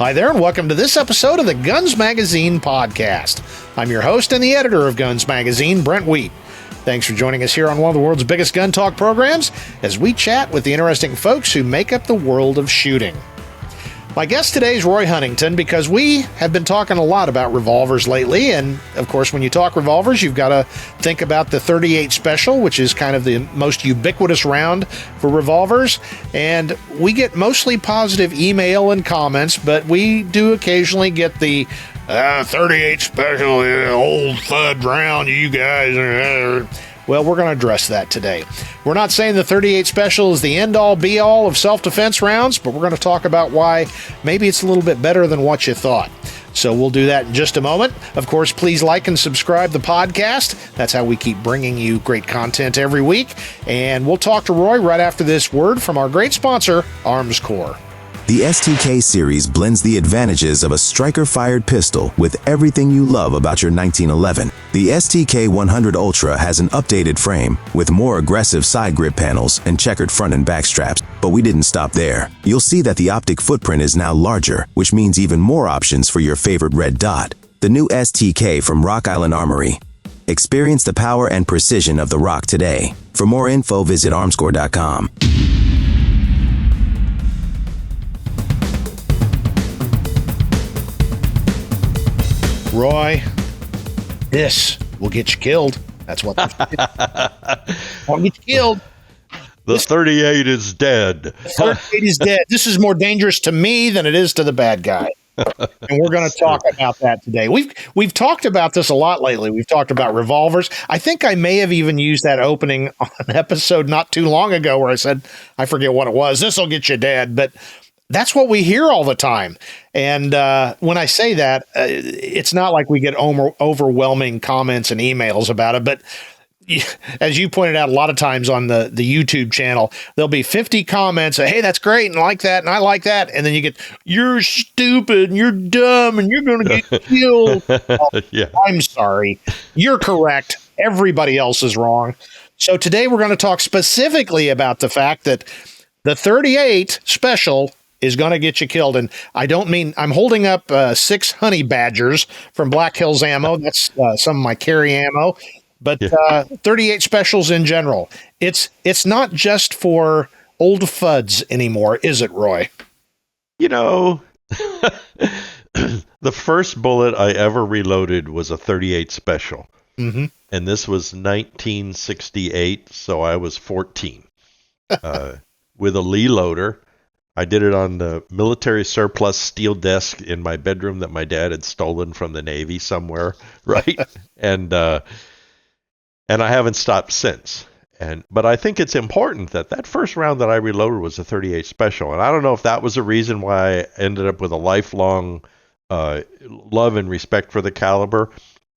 Hi there, and welcome to this episode of the Guns Magazine podcast. I'm your host and the editor of Guns Magazine, Brent T. Thanks for joining us here on one of the world's biggest gun talk programs as we chat with the interesting folks who make up the world of shooting. My guest today is Roy Huntington because we have been talking a lot about revolvers lately, and of course when you talk revolvers you've got to think about the .38 Special, which is kind of the most ubiquitous round for revolvers, and we get mostly positive email and comments, but we do occasionally get the .38 Special, old thud round, you guys. Well, we're going to address that today. We're not saying the .38 Special is the end-all, be-all of self-defense rounds, but we're going to talk about why maybe it's a little bit better than what you thought. So we'll do that in just a moment. Of course, please like and subscribe the podcast. That's how we keep bringing you great content every week. And we'll talk to Roy right after this word from our great sponsor, Armscor. The STK series blends the advantages of a striker-fired pistol with everything you love about your 1911. The STK 100 Ultra has an updated frame with more aggressive side grip panels and checkered front and back straps, but we didn't stop there. You'll see that the optic footprint is now larger, which means even more options for your favorite red dot. The new STK from Rock Island Armory. Experience the power and precision of the Rock today. For more info, visit armscor.com. Roy, this will get you killed. That's what won't get you killed. The .38 is dead. The .38 is dead. This is more dangerous to me than it is to the bad guy. And we're going to talk about that today. We've talked about this a lot lately. We've talked about revolvers. I think I may have even used that opening on an episode not too long ago where I said, I forget what it was, this will get you dead. But that's what we hear all the time. And when I say that, it's not like we get overwhelming comments and emails about it. But as you pointed out a lot of times on the YouTube channel, there'll be 50 comments. Hey, that's great. And I like that. And I like that. And then you get, you're stupid and you're dumb and you're going to get killed. Yeah. I'm sorry. You're correct. Everybody else is wrong. So today we're going to talk specifically about the fact that the .38 Special is going to get you killed. And I don't mean, I'm holding up 6 honey badgers from Black Hills Ammo. That's some of my carry ammo. But .38 Specials in general, it's not just for old fuds anymore, is it, Roy? You know, the first bullet I ever reloaded was a .38 Special. Mm-hmm. And this was 1968, so I was 14. With a Lee loader. I did it on the military surplus steel desk in my bedroom that my dad had stolen from the Navy somewhere, right? And I haven't stopped since. But I think it's important that first round that I reloaded was a .38 Special. And I don't know if that was a reason why I ended up with a lifelong love and respect for the caliber,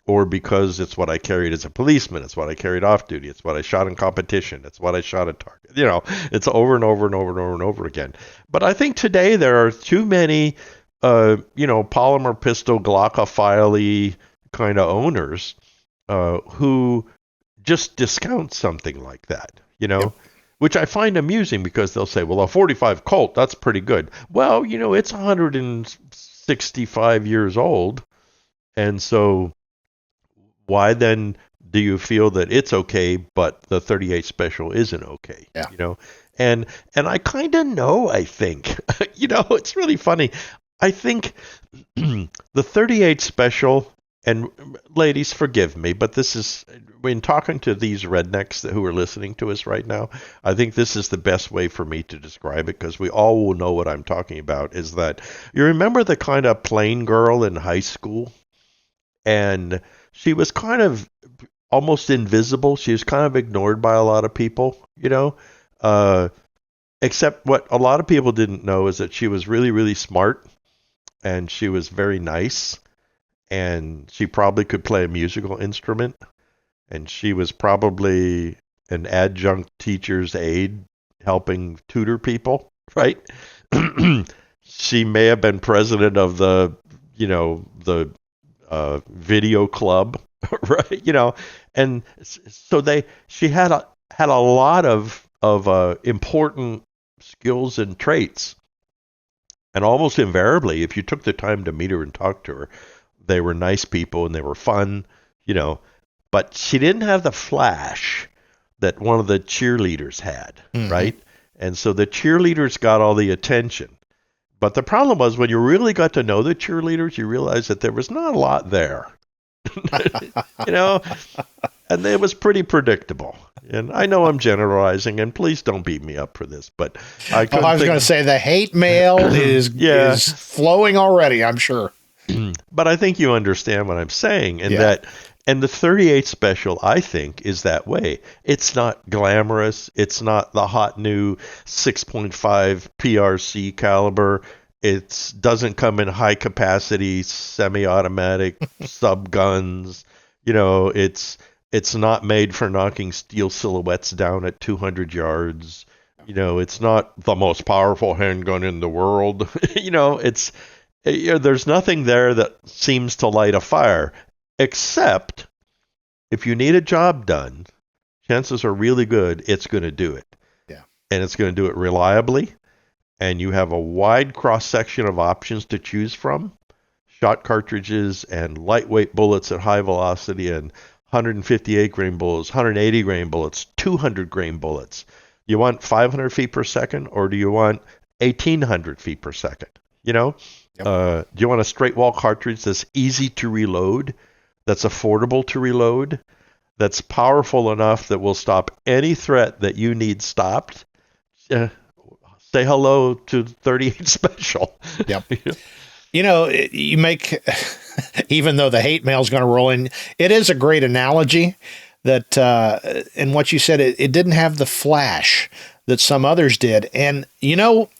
or because it's what I carried as a policeman, it's what I carried off duty, it's what I shot in competition, it's what I shot at target. You know, it's over and over and over and over and over again. But I think today there are too many, polymer pistol Glockophile kind of owners who just discount something like that, Yep. Which I find amusing because they'll say, well, a .45 Colt, that's pretty good. Well, it's 165 years old. And so why then do you feel that it's okay, but the .38 Special isn't okay? Yeah. And I kind of know, I think, it's really funny. I think the .38 Special, and ladies, forgive me, but this is, when talking to these rednecks who are listening to us right now, I think this is the best way for me to describe it, because we all will know what I'm talking about, is that you remember the kind of plain girl in high school? And she was kind of almost invisible. She was kind of ignored by a lot of people, except what a lot of people didn't know is that she was really, really smart, and she was very nice, and she probably could play a musical instrument, and she was probably an adjunct teacher's aide helping tutor people, right? She may have been president of the video club, right? And so she had a lot of important skills and traits. And almost invariably, if you took the time to meet her and talk to her, they were nice people and they were fun, but she didn't have the flash that one of the cheerleaders had, right? And so the cheerleaders got all the attention. But the problem was when you really got to know the cheerleaders, you realized that there was not a lot there, and it was pretty predictable. And I know I'm generalizing, and please don't beat me up for this, but I was going to say the hate mail is flowing already, I'm sure. But I think you understand what I'm saying, and the 38 Special, I think, is that way. It's not glamorous. It's not the hot new 6.5 PRC caliber. It doesn't come in high capacity semi-automatic sub guns. It's not made for knocking steel silhouettes down at 200 yards. It's not the most powerful handgun in the world. There's nothing there that seems to light a fire, except if you need a job done, chances are really good it's going to do it. Yeah. And it's going to do it reliably, and you have a wide cross-section of options to choose from. Shot cartridges and lightweight bullets at high velocity and 158 grain bullets, 180 grain bullets, 200 grain bullets. You want 500 feet per second, or do you want 1,800 feet per second? Yep. Do you want a straight wall cartridge that's easy to reload, that's affordable to reload, that's powerful enough that will stop any threat that you need stopped? Say hello to 38 Special. Yep. You make, even though the hate mail is going to roll in, it is a great analogy that, and what you said, it didn't have the flash that some others did. And,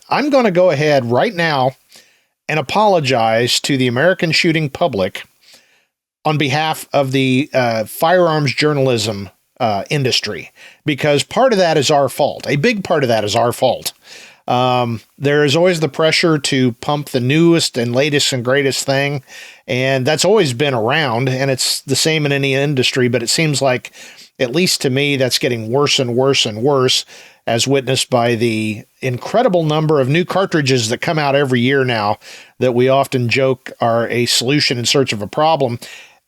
I'm going to go ahead right now and apologize to the American shooting public on behalf of the firearms journalism industry, because part of that is our fault. A big part of that is our fault. There is always the pressure to pump the newest and latest and greatest thing, and that's always been around, and it's the same in any industry, but it seems like, at least to me, that's getting worse and worse and worse, as witnessed by the incredible number of new cartridges that come out every year now that we often joke are a solution in search of a problem.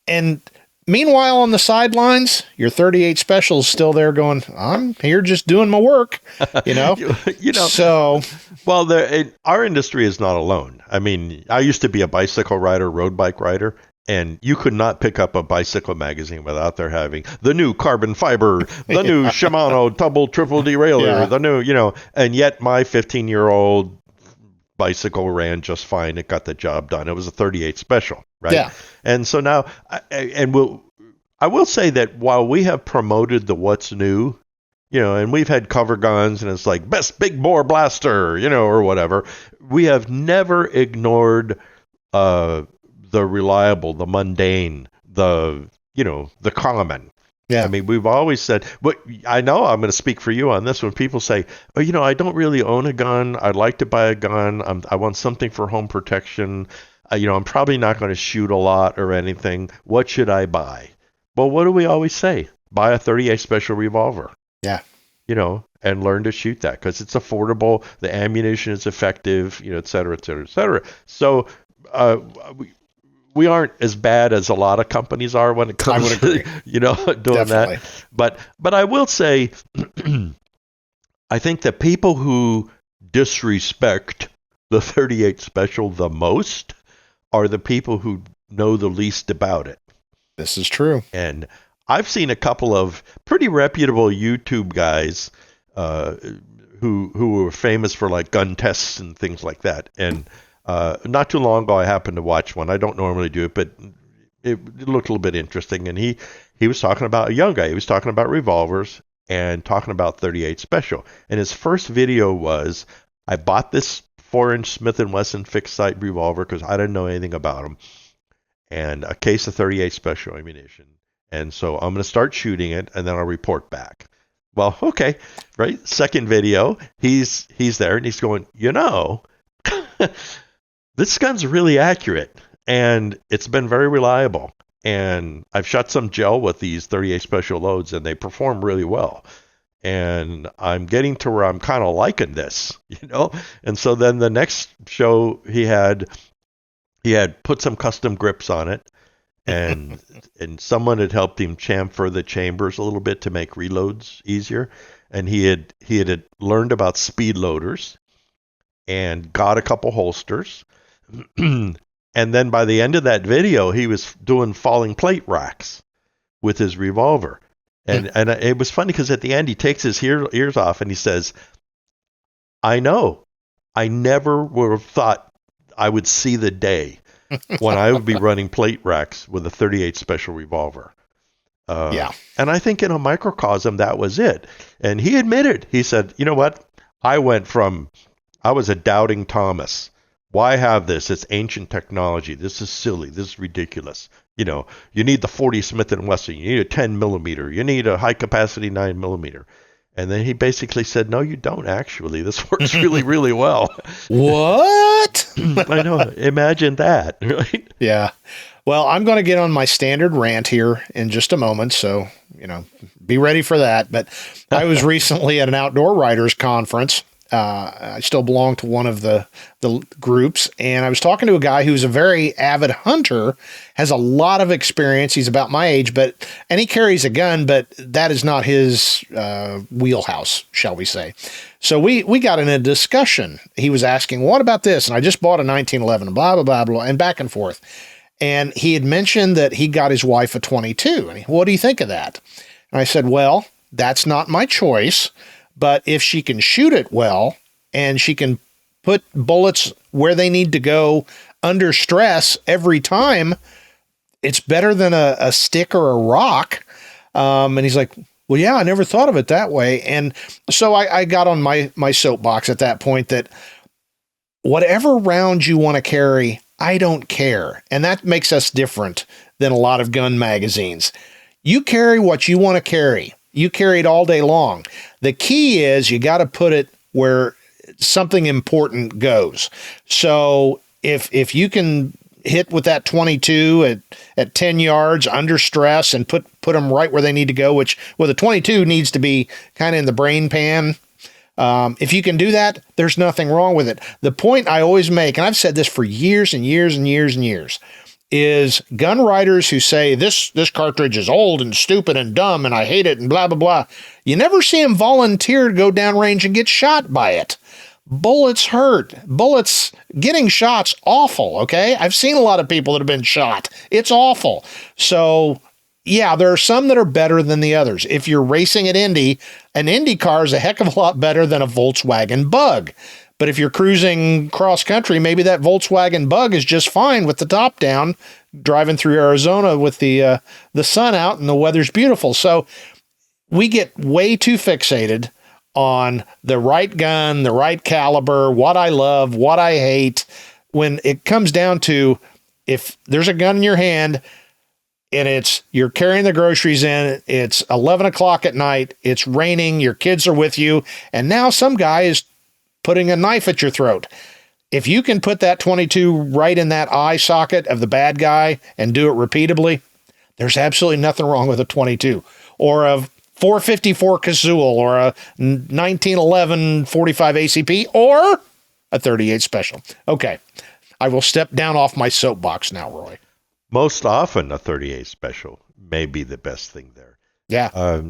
And meanwhile, on the sidelines, your 38 Special is still there going, I'm here just doing my work, So, well, our industry is not alone. I mean, I used to be a bicycle rider, road bike rider, and you could not pick up a bicycle magazine without there having the new carbon fiber, the new Shimano double triple derailleur, the new, and yet my 15-year-old bicycle ran just fine. It got the job done. It was a 38 Special, right? Yeah. And so now, I will say that while we have promoted the what's new, and we've had cover guns and it's like best big bore blaster, or whatever, we have never ignored the reliable, the mundane, the common. Yeah. I mean, we've always said, but I know I'm going to speak for you on this. When people say, oh, I don't really own a gun. I'd like to buy a gun. I want something for home protection. I'm probably not going to shoot a lot or anything. What should I buy? Well, what do we always say? Buy a 38 Special revolver. Yeah. And learn to shoot that because it's affordable. The ammunition is effective, et cetera, et cetera, et cetera. So we aren't as bad as a lot of companies are when it comes to, doing Definitely. that. But I will say, I think the people who disrespect the 38 Special the most are the people who know the least about it. This is true. And I've seen a couple of pretty reputable YouTube guys who were famous for like gun tests and things like that. And not too long ago, I happened to watch one. I don't normally do it, but it looked a little bit interesting. And he was talking about a young guy. He was talking about revolvers and talking about 38 Special. And his first video was, I bought this 4-inch Smith & Wesson fixed sight revolver because I didn't know anything about them, and a case of 38 Special ammunition. And so I'm going to start shooting it, and then I'll report back. Well, okay, right? Second video, he's there, and he's going, this gun's really accurate, and it's been very reliable. And I've shot some gel with these 38 Special loads, and they perform really well. and I'm getting to where I'm kind of liking this, you know? And so then the next show he had put some custom grips on it, and someone had helped him chamfer the chambers a little bit to make reloads easier. And he had learned about speed loaders and got a couple holsters. And then by the end of that video, he was doing falling plate racks with his revolver. And it was funny because at the end he takes his ears off and he says, I know, I never would have thought I would see the day when I would be running plate racks with a 38 special revolver. And I think in a microcosm, that was it. And he admitted, he said, you know what? I was a doubting Thomas. Why have this? It's ancient technology. This is silly. This is ridiculous. You know, you need the 40 Smith & Wesson. You need a 10 millimeter. You need a high capacity 9 millimeter. And then he basically said, no, you don't actually. This works really, really well. What? I know. Imagine that, right? Yeah. Well, I'm going to get on my standard rant here in just a moment, so, you know, be ready for that. But I was recently at an outdoor writers conference. I still belong to one of the groups, and I was talking to a guy who's a very avid hunter, has a lot of experience. He's about my age, and he carries a gun, but that is not his wheelhouse, shall we say. So we got in a discussion. He was asking, what about this? And I just bought a 1911, and blah, blah, blah, blah, and back and forth. And he had mentioned that he got his wife a 22. And what do you think of that? And I said, well, that's not my choice. But if she can shoot it well and she can put bullets where they need to go under stress every time, it's better than a stick or a rock. And he's like, well, yeah, I never thought of it that way. And so I got on my soapbox at that point that whatever round you want to carry, I don't care. And that makes us different than a lot of gun magazines. You carry what you want to carry. You carry it all day long. The key is you got to put it where something important goes. So if you can hit with that 22 at 10 yards under stress and put them right where they need to go, which the 22 needs to be kind of in the brain pan. If you can do that, there's nothing wrong with it. The point I always make, and I've said this for years and years and years and years, is gun writers who say this cartridge is old and stupid and dumb and I hate it and blah, blah, blah. You never see them volunteer to go downrange and get shot by it. Bullets hurt. Getting shot's awful, okay? I've seen a lot of people that have been shot. It's awful. So, yeah, there are some that are better than the others. If you're racing at Indy, an Indy car is a heck of a lot better than a Volkswagen Bug. But if you're cruising cross country, maybe that Volkswagen Bug is just fine with the top down, driving through Arizona with the sun out and the weather's beautiful. So we get way too fixated on the right gun, the right caliber, what I love, what I hate. When it comes down to, if there's a gun in your hand and you're carrying the groceries in, it's 11 o'clock at night, it's raining, your kids are with you, and now some guy is putting a knife at your throat. If you can put that 22 right in that eye socket of the bad guy and do it repeatably, there's absolutely nothing wrong with a 22 or a 454 Cazul or a 1911 45 ACP or a 38 Special. Okay, I will step down off my soapbox now, Roy. Most often, a 38 Special may be the best thing there. Yeah.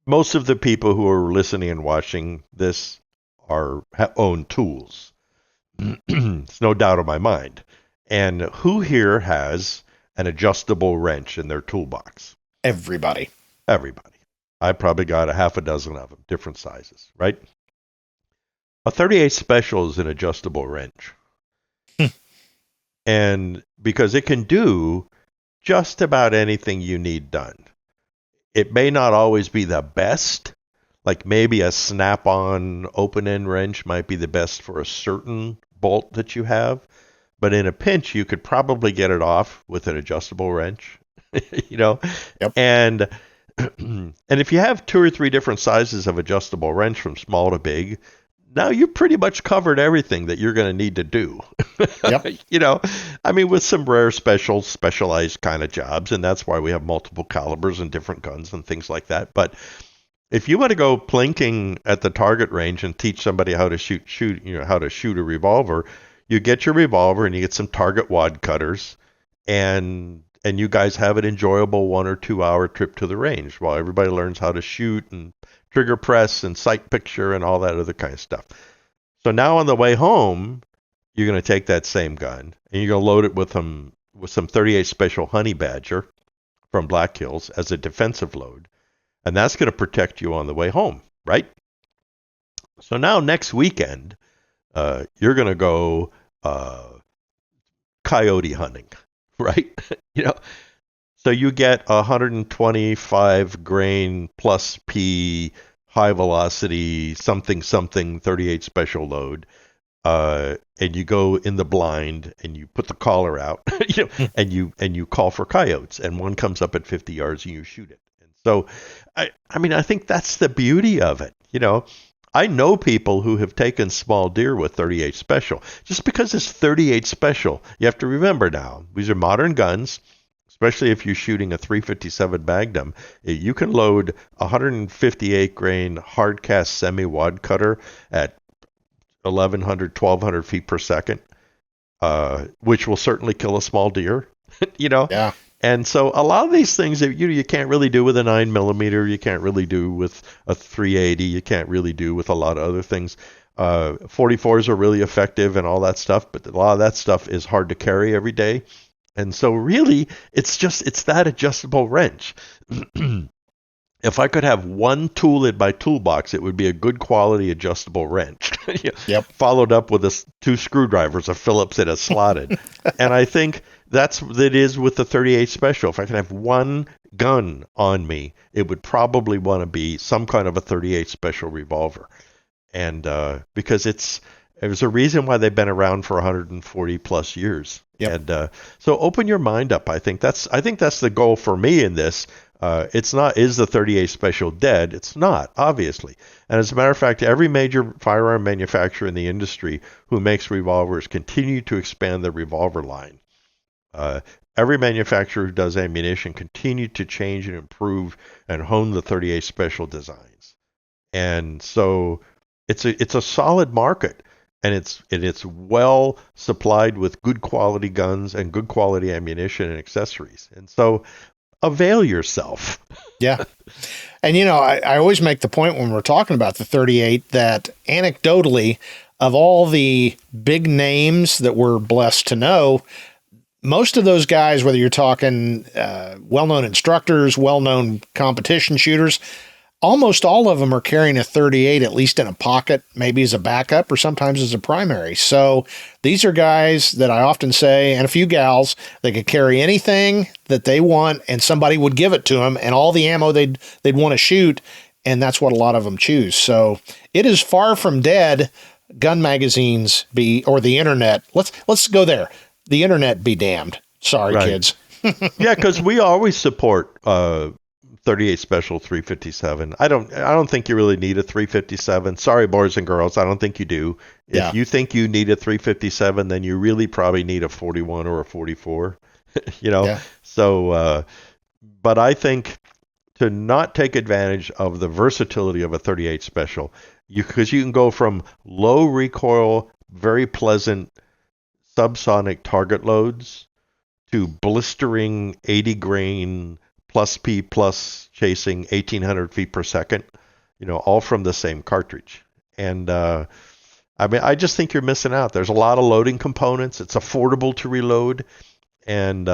Most of the people who are listening and watching this own tools. It's no doubt in my mind. And who here has an adjustable wrench in their toolbox? Everybody. I probably got a half a dozen of them, different sizes, right? A 38 Special is an adjustable wrench. And because it can do just about anything you need done. It may not always be the best. Like maybe a snap-on open-end wrench might be the best for a certain bolt that you have. But in a pinch, you could probably get it off with an adjustable wrench, you know? Yep. And if you have 2 or 3 different sizes of adjustable wrench from small to big, now you pretty much covered everything that you're going to need to do. Yep. I mean, with some rare specialized kind of jobs, and that's why we have multiple calibers and different guns and things like that. But if you want to go plinking at the target range and teach somebody how to shoot, how to shoot a revolver, you get your revolver and you get some target wad cutters, and you guys have an enjoyable 1 or 2 hour trip to the range while everybody learns how to shoot and trigger press and sight picture and all that other kind of stuff. So now on the way home, you're going to take that same gun and you're going to load it with some 38 Special Honey Badger from Black Hills as a defensive load. And that's going to protect you on the way home, right? So now next weekend, you're going to go coyote hunting, right? So you get 125 grain plus P high velocity something 38 special load, and you go in the blind and you put the collar out, and you call for coyotes, and one comes up at 50 yards and you shoot it. And so, I mean, I think that's the beauty of it. I know people who have taken small deer with 38 special. Just because it's 38 special, you have to remember now, these are modern guns. Especially if you're shooting a 357 Magnum, you can load 158 grain hard cast semi-wad cutter at 1,100, 1,200 feet per second, which will certainly kill a small deer, Yeah. And so a lot of these things that you can't really do with a 9mm, you can't really do with a 380, you can't really do with a lot of other things. 44s are really effective and all that stuff, but a lot of that stuff is hard to carry every day. And so really, it's that adjustable wrench. If I could have one tool in my toolbox, it would be a good quality adjustable wrench. Yep. Followed up with 2 screwdrivers, a Phillips and a slotted. And I think that's what it is with the 38 Special. If I could have one gun on me, it would probably want to be some kind of a 38 Special revolver. And because there's a reason why they've been around for 140 plus years. Yep. And so open your mind up. I think that's the goal for me in this. It's not, is the 38 Special dead? It's not, obviously. And as a matter of fact, every major firearm manufacturer in the industry who makes revolvers continue to expand their revolver line. Every manufacturer who does ammunition continue to change and improve and hone the 38 Special designs. And so it's a solid market. And it's well supplied with good quality guns and good quality ammunition and accessories. And so avail yourself. Yeah. And, I always make the point when we're talking about the 38 that anecdotally, of all the big names that we're blessed to know, most of those guys, whether you're talking well-known instructors, well-known competition shooters, almost all of them are carrying a 38, at least in a pocket, maybe as a backup or sometimes as a primary. So these are guys that I often say, and a few gals, they could carry anything that they want and somebody would give it to them and all the ammo they'd want to shoot. And that's what a lot of them choose. So it is far from dead. Gun magazines or the internet. Let's go there. The internet be damned. Sorry, right. Kids. Yeah, because we always support 38 Special 357. I don't think you really need a 357. Sorry, boys and girls, I don't think you do. Yeah. If you think you need a 357, then you really probably need a 41 or a 44. Yeah. So, but I think to not take advantage of the versatility of a 38 Special, because you can go from low recoil, very pleasant subsonic target loads to blistering 80 grain plus P plus chasing 1,800 feet per second, all from the same cartridge. And I just think you're missing out. There's a lot of loading components. It's affordable to reload, and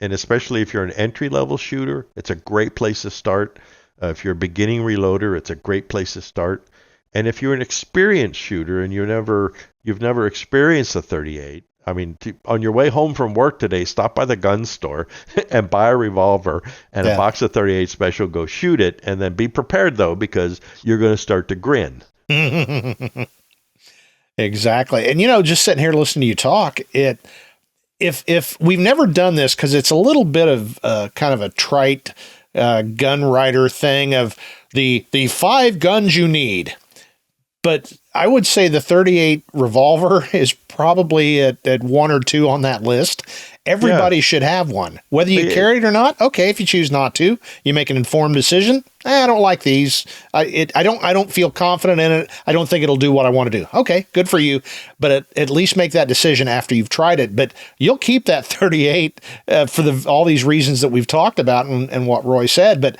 especially if you're an entry-level shooter, it's a great place to start. If you're a beginning reloader, it's a great place to start. And if you're an experienced shooter and you've never experienced a 38, on your way home from work today, stop by the gun store and buy a revolver and a box of 38 Special, go shoot it, and then be prepared, though, because you're going to start to grin. Exactly. And, just sitting here listening to you talk, if we've never done this, because it's a little bit of kind of a trite gun writer thing of the 5 guns you need. But I would say the 38 revolver is probably at 1 or 2 on that list. Everybody should have one, whether you carry it or not. Okay, if you choose not to, you make an informed decision. I don't like these. I don't feel confident in it. I don't think it'll do what I want to do. Okay, good for you. But at least make that decision after you've tried it. But you'll keep that 38 for all these reasons that we've talked about and what Roy said. But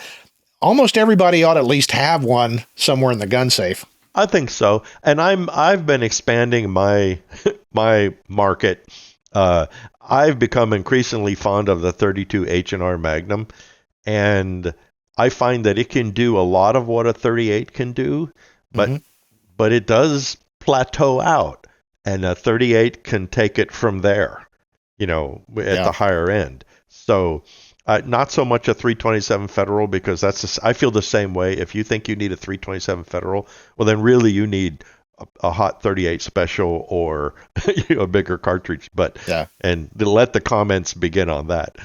almost everybody ought to at least have one somewhere in the gun safe. I think so. And I've been expanding my market. I've become increasingly fond of the 32 H&R Magnum, and I find that it can do a lot of what a 38 can do, but it does plateau out, and a 38 can take it from there, at the higher end. So not so much a 327 Federal, because I feel the same way. If you think you need a 327 Federal, well, then really you need a hot 38 special or a bigger cartridge. And let the comments begin on that.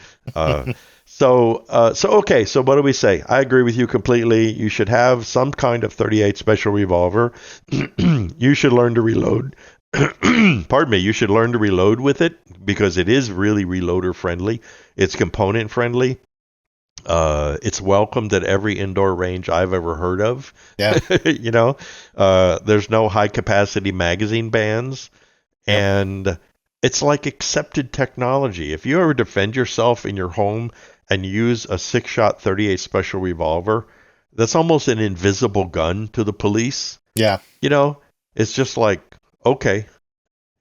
So what do we say? I agree with you completely. You should have some kind of 38 special revolver. You should learn to reload. Pardon me. You should learn to reload with it, because it is really reloader friendly. It's component friendly. It's welcomed at every indoor range I've ever heard of. Yeah. There's no high capacity magazine bans, and it's like accepted technology. If you ever defend yourself in your home and use a 6-shot 38 special revolver, that's almost an invisible gun to the police. Yeah. It's just like, okay,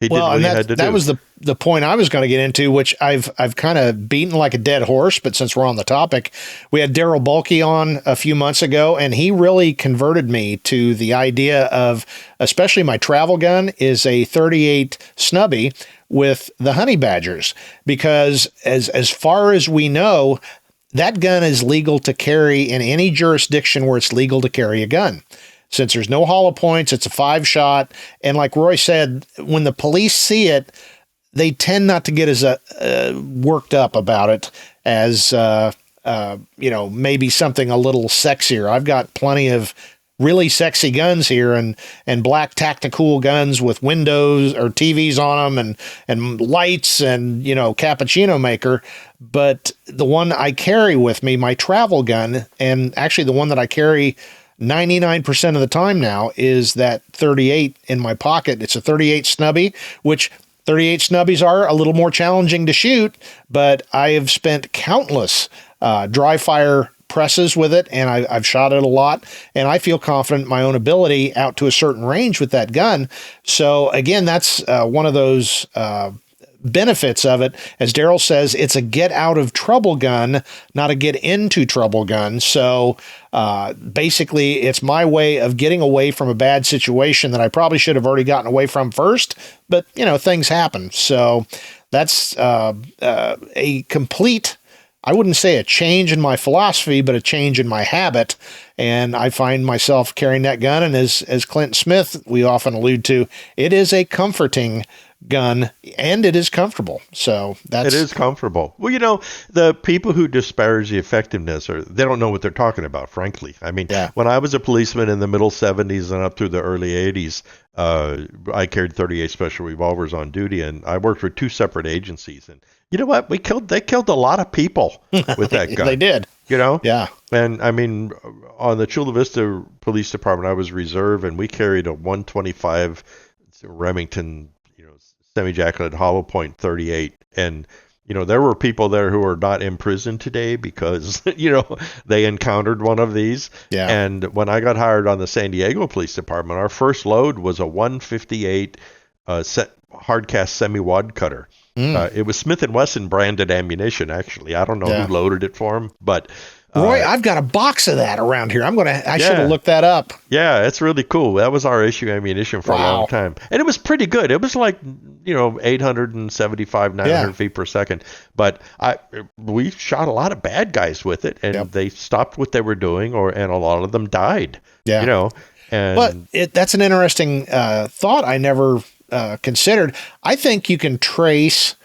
he did what he had to do. That was the point I was going to get into, which I've kind of beaten like a dead horse, but since we're on the topic, we had Daryl Bulkey on a few months ago, and he really converted me to the idea of, especially my travel gun is a 38 snubby with the honey badgers, because as far as we know, that gun is legal to carry in any jurisdiction where it's legal to carry a gun. Since there's no hollow points, it's a 5-shot. And like Roy said, when the police see it, they tend not to get as worked up about it as, maybe something a little sexier. I've got plenty of really sexy guns here and black tactical guns with windows or TVs on them and lights and, cappuccino maker. But the one I carry with me, my travel gun, and actually the one that I carry 99% of the time now, is that 38 in my pocket. It's a 38 snubby, which 38 snubbies are a little more challenging to shoot, but I have spent countless dry fire presses with it, and I've shot it a lot, and I feel confident in my own ability out to a certain range with that gun. So again, that's one of those benefits of it. As Daryl says, it's a get out of trouble gun, not a get into trouble gun. So basically, it's my way of getting away from a bad situation that I probably should have already gotten away from first, but things happen. So that's a complete, I wouldn't say a change in my philosophy, but a change in my habit. And I find myself carrying that gun. And as Clint Smith, we often allude to, it is a comforting gun, and it is comfortable. So it is comfortable. Well, the people who disparage the effectiveness, they don't know what they're talking about, frankly. I mean, when I was a policeman in the middle 70s and up through the early 80s, I carried 38 special revolvers on duty, and I worked for 2 separate agencies. And you know what? They killed a lot of people with that gun. They did. Yeah. And I mean, on the Chula Vista Police Department, I was reserve, and we carried a 125 Remington semi-jacketed hollow point 38, and there were people there who are not in prison today because they encountered one of these. And when I got hired on the San Diego Police Department, our first load was a 158 hardcast semi-wad cutter. It was Smith & Wesson branded ammunition, actually. I don't know who loaded it for them, but Roy, I've got a box of that around here. I should have looked that up. Yeah, it's really cool. That was our issue ammunition for a long time. And it was pretty good. It was like, 875, 900 feet per second. But we shot a lot of bad guys with it, and they stopped what they were doing, and a lot of them died. Yeah. But that's an interesting thought I never considered. I think you can trace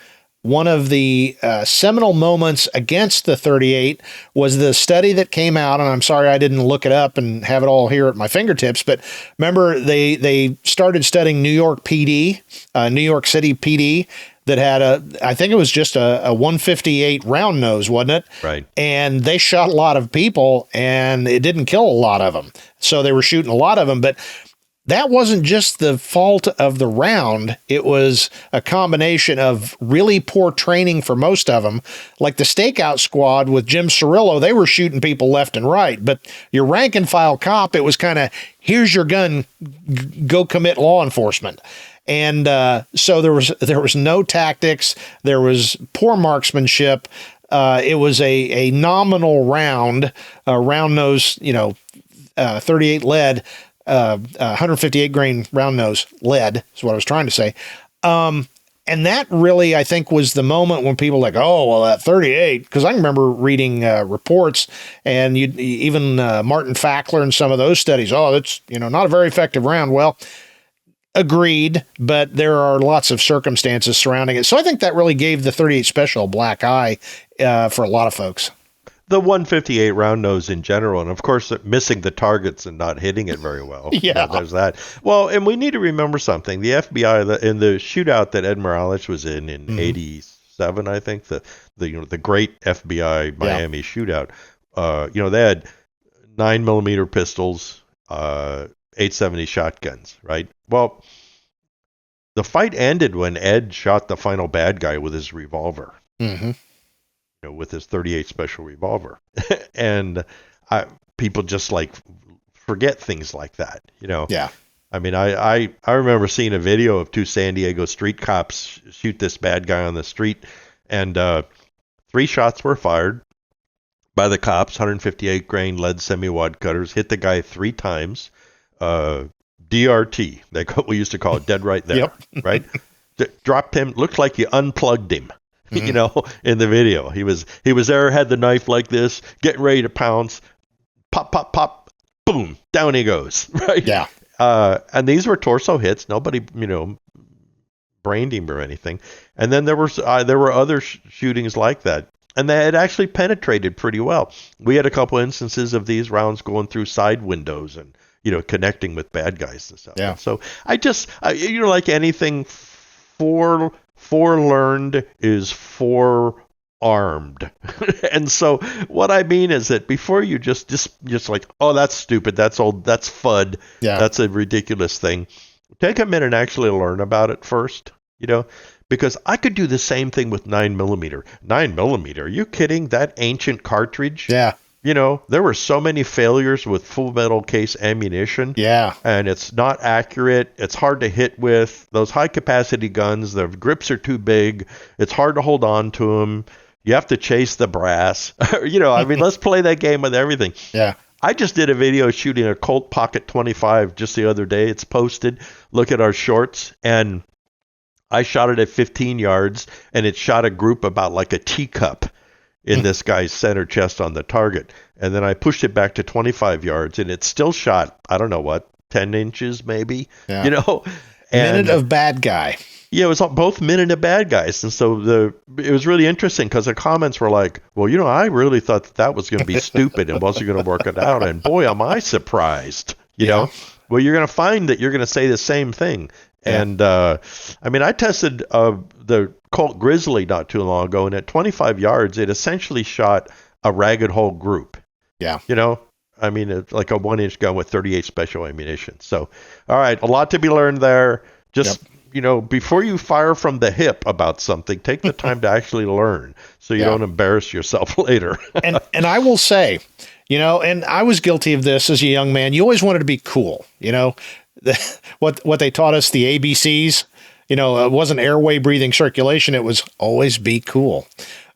one of the seminal moments against the 38 was the study that came out, and I'm sorry I didn't look it up and have it all here at my fingertips, but remember they started studying New York PD, New York City PD, that had I think it was just a 158 round nose, wasn't it? Right. And they shot a lot of people, and it didn't kill a lot of them. So they were shooting a lot of them, but that wasn't just the fault of the round. It was a combination of really poor training for most of them. Like the stakeout squad with Jim Cirillo, they were shooting people left and right. But your rank and file cop, it was kind of, here's your gun, go commit law enforcement. And so there was no tactics. There was poor marksmanship. It was a nominal round nose, 38 lead. 158 grain round nose lead is what I was trying to say. And that really, I think, was the moment when people were like, oh, well, that 38, because I remember reading reports and even Martin Fackler and some of those studies. Oh, that's, not a very effective round. Well, agreed, but there are lots of circumstances surrounding it. So I think that really gave the 38 Special a black eye for a lot of folks. The 158 round nose in general, and of course missing the targets and not hitting it very well. Yeah, there's that. Well, and we need to remember something. The FBI, in the shootout that Ed Morales was in '87, I think, the great FBI Miami shootout. They had 9mm pistols, 870 shotguns, right? Well, the fight ended when Ed shot the final bad guy with his revolver. Mm-hmm. With his 38 Special revolver. And people just forget things like that, Yeah. I mean, I remember seeing a video of two San Diego street cops shoot this bad guy on the street, and 3 shots were fired by the cops, 158 grain lead semi-wad cutters, hit the guy 3 times. DRT, we used to call it dead right there, Yep. right? Dropped him, looked like you unplugged him. In the video, he was there, had the knife like this, getting ready to pounce, pop, pop, pop, boom, down he goes, right? Yeah. And these were torso hits. Nobody, brained him or anything. And then there were other shootings like that, and they had actually penetrated pretty well. We had a couple instances of these rounds going through side windows and connecting with bad guys and stuff. Yeah. And so like anything, forelearned is forearmed. And so what I mean is that before you just like, oh, that's stupid, that's old, that's FUD, that's a ridiculous thing, take a minute and actually learn about it first, because I could do the same thing with 9mm. 9mm, are you kidding? That ancient cartridge? Yeah. There were so many failures with full metal case ammunition. Yeah. And it's not accurate. It's hard to hit with. Those high capacity guns, the grips are too big. It's hard to hold on to them. You have to chase the brass. Let's play that game with everything. Yeah. I just did a video shooting a Colt Pocket 25 just the other day. It's posted. Look at our shorts. And I shot it at 15 yards, and it shot a group about like a teacup in this guy's center chest on the target. And then I pushed it back to 25 yards, and it still shot, I don't know what, 10 inches maybe, And, minute of bad guy. Yeah, it was both minute of bad guys. And so it was really interesting because the comments were like, well, I really thought that was going to be stupid and wasn't going to work it out. And boy, am I surprised, you know? Well, you're going to find that you're going to say the same thing. Yeah. And, I tested the Colt Grizzly not too long ago, and at 25 yards, it essentially shot a ragged hole group. Yeah. It's like a 1-inch gun with 38 Special ammunition. So, all right, a lot to be learned there. Just, before you fire from the hip about something, take the time to actually learn so you don't embarrass yourself later. and I will say, and I was guilty of this as a young man. You always wanted to be cool, what they taught us, the ABCs, it wasn't airway, breathing, circulation. It was always be cool.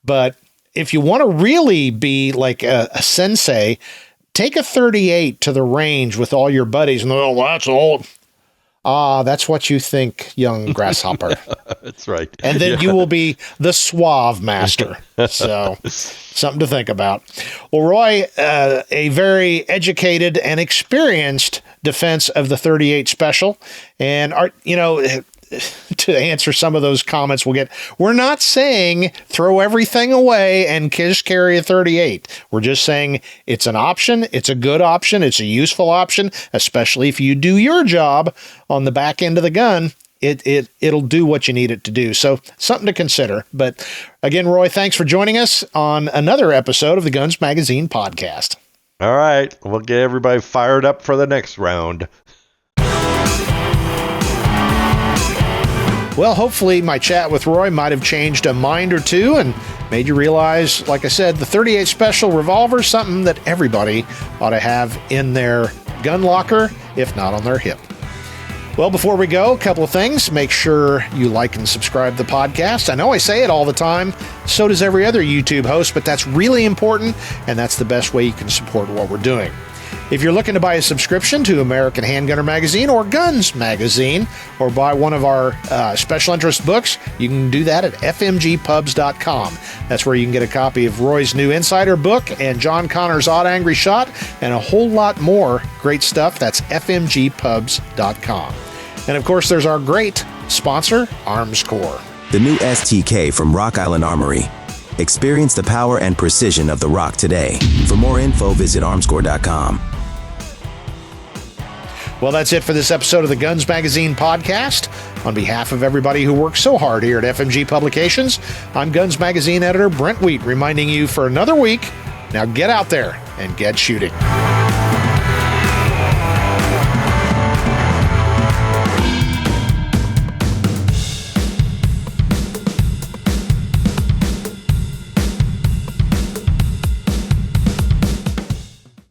But if you want to really be like a sensei, take a 38 to the range with all your buddies and well, that's old. That's what you think, young grasshopper. That's right. And then you will be the suave master. So something to think about. Well, Roy, a very educated and experienced defense of the 38 Special. And, to answer some of those comments we'll get, we're not saying throw everything away and just carry a 38. We're just saying it's an option. It's a good option. It's a useful option, especially if you do your job on the back end of the gun. It'll do what you need it to do. So something to consider. But again, Roy, thanks for joining us on another episode of the Guns Magazine podcast. All right. We'll get everybody fired up for the next round. Well, hopefully my chat with Roy might have changed a mind or two and made you realize, like I said, the 38 Special revolver is something that everybody ought to have in their gun locker, if not on their hip. Well, before we go, a couple of things. Make sure you like and subscribe to the podcast. I know I say it all the time. So does every other YouTube host, but that's really important, and that's the best way you can support what we're doing. If you're looking to buy a subscription to American Handgunner Magazine or Guns Magazine, or buy one of our special interest books, you can do that at fmgpubs.com. That's where you can get a copy of Roy's new Insider book and John Connor's Odd Angry Shot and a whole lot more great stuff. That's fmgpubs.com. And of course, there's our great sponsor, Armscore. The new STK from Rock Island Armory. Experience the power and precision of the Rock today. For more info, visit armscore.com. Well, that's it for this episode of the Guns Magazine podcast. On behalf of everybody who works so hard here at FMG Publications, I'm Guns Magazine editor Brent Wheat, reminding you for another week, now get out there and get shooting.